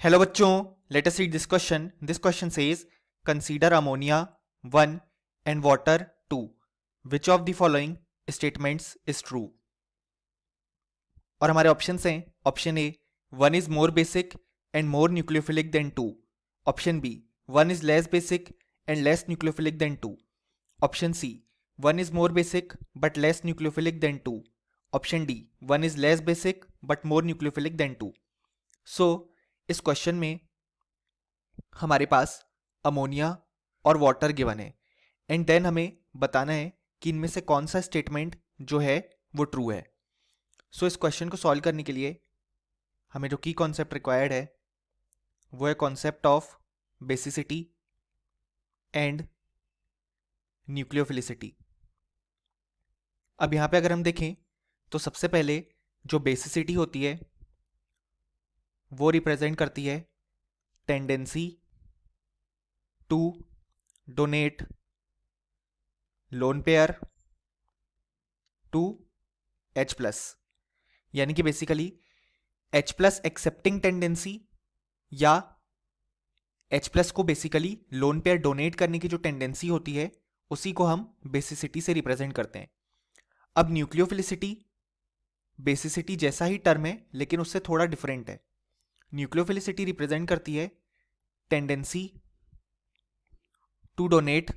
Hello बच्चों, let us read this question. This question says consider ammonia 1 and water 2. Which of the following statements is true? और हमारे options हैं. Option A, 1 is more basic and more nucleophilic than 2. Option B, 1 is less basic and less nucleophilic than 2. Option C, 1 is more basic but less nucleophilic than 2. Option D, 1 is less basic but more nucleophilic than 2. सो इस question में हमारे पास ammonia और water given है and then हमें बताना है कि इनमें से कौन सा स्टेटमेंट जो है वो ट्रू है. सो इस क्वेश्चन को सॉल्व करने के लिए हमें जो की कॉन्सेप्ट रिक्वायर्ड है वो है concept of basicity and nucleophilicity. अब यहाँ पे अगर हम देखें तो सबसे पहले जो बेसिसिटी होती है वो रिप्रेजेंट करती है tendency to donate lone pair to H plus, यानी कि basically H plus accepting tendency या H प्लस को बेसिकली लोन पेयर डोनेट करने की जो टेंडेंसी होती है उसी को हम बेसिसिटी से रिप्रेजेंट करते हैं. अब न्यूक्लियोफिलिसिटी बेसिसिटी जैसा ही टर्म है लेकिन उससे थोड़ा डिफरेंट है. न्यूक्लियोफिलिसिटी रिप्रेजेंट करती है tendency to donate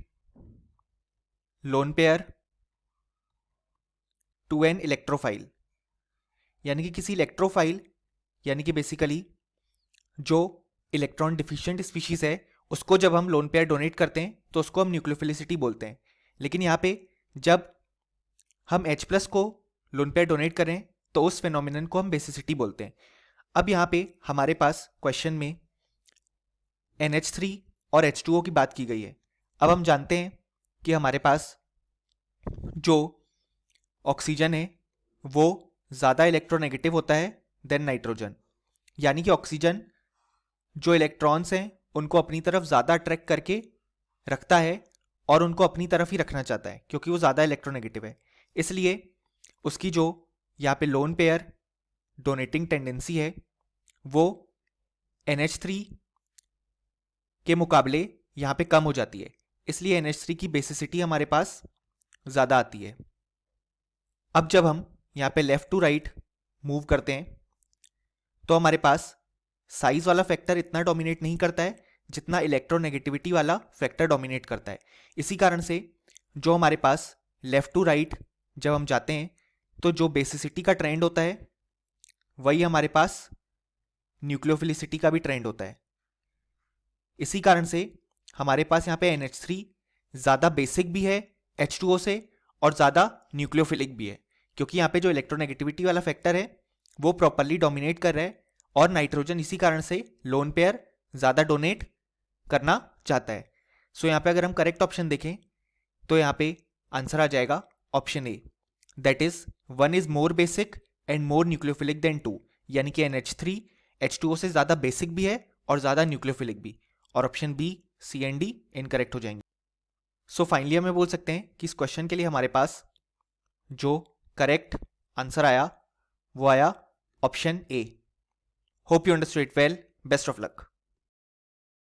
lone pair to an electrophile, यानी कि किसी इलेक्ट्रोफाइल यानी कि बेसिकली जो इलेक्ट्रॉन डिफिशिएंट स्पीशीज है उसको जब हम लोन पेयर डोनेट करते हैं तो उसको हम न्यूक्लियोफिलिसिटी बोलते हैं. लेकिन यहाँ पे जब हम H प्लस को लोन पेयर डोनेट करें तो उस फिनोमिनन को हम बेसिसिटी बोलते हैं. अब यहाँ पे हमारे पास क्वेश्चन में NH3 और H2O की बात की गई है. अब हम जानते हैं कि हमारे पास जो ऑक्सीजन है वो ज़्यादा इलेक्ट्रोनेगेटिव होता है देन नाइट्रोजन, यानी कि ऑक्सीजन जो इलेक्ट्रॉन्स हैं उनको अपनी तरफ ज़्यादा अट्रैक्ट करके रखता है और उनको अपनी तरफ ही रखना चाहता है क्योंकि वो ज़्यादा इलेक्ट्रोनेगेटिव है. इसलिए उसकी जो यहाँ पे लोन पेयर डोनेटिंग टेंडेंसी है वो NH3 के मुकाबले यहाँ पे कम हो जाती है, इसलिए NH3 की बेसिसिटी हमारे पास ज़्यादा आती है. अब जब हम यहाँ पे लेफ्ट टू राइट मूव करते हैं तो हमारे पास साइज वाला फैक्टर इतना डोमिनेट नहीं करता है जितना इलेक्ट्रोनेगेटिविटी वाला फैक्टर डोमिनेट करता है. इसी कारण से जो हमारे पास लेफ्ट टू राइट जब हम जाते हैं तो जो बेसिसिटी का ट्रेंड होता है वही हमारे पास न्यूक्लियोफिलिसिटी का भी ट्रेंड होता है. इसी कारण से हमारे पास यहाँ पे NH3 ज़्यादा बेसिक भी है H2O से और ज़्यादा न्यूक्लियोफिलिक भी है क्योंकि यहाँ पे जो इलेक्ट्रोनेगेटिविटी वाला फैक्टर है वो प्रॉपरली डोमिनेट कर रहा है और नाइट्रोजन इसी कारण से लोन पेयर ज़्यादा डोनेट करना चाहता है. सो यहाँ पे अगर हम करेक्ट ऑप्शन देखें तो यहाँ पे आंसर आ जाएगा option A, that is 1 is more basic and more nucleophilic than 2, यानी कि NH3 H2O से ज़्यादा बेसिक भी है और ज़्यादा न्यूक्लियोफिलिक भी. और option B, C and D incorrect हो जाएंगे. सो फाइनली हमें बोल सकते हैं कि इस क्वेश्चन के लिए हमारे पास जो करेक्ट आंसर आया वो आया option A. Hope you understood it well. Best of luck.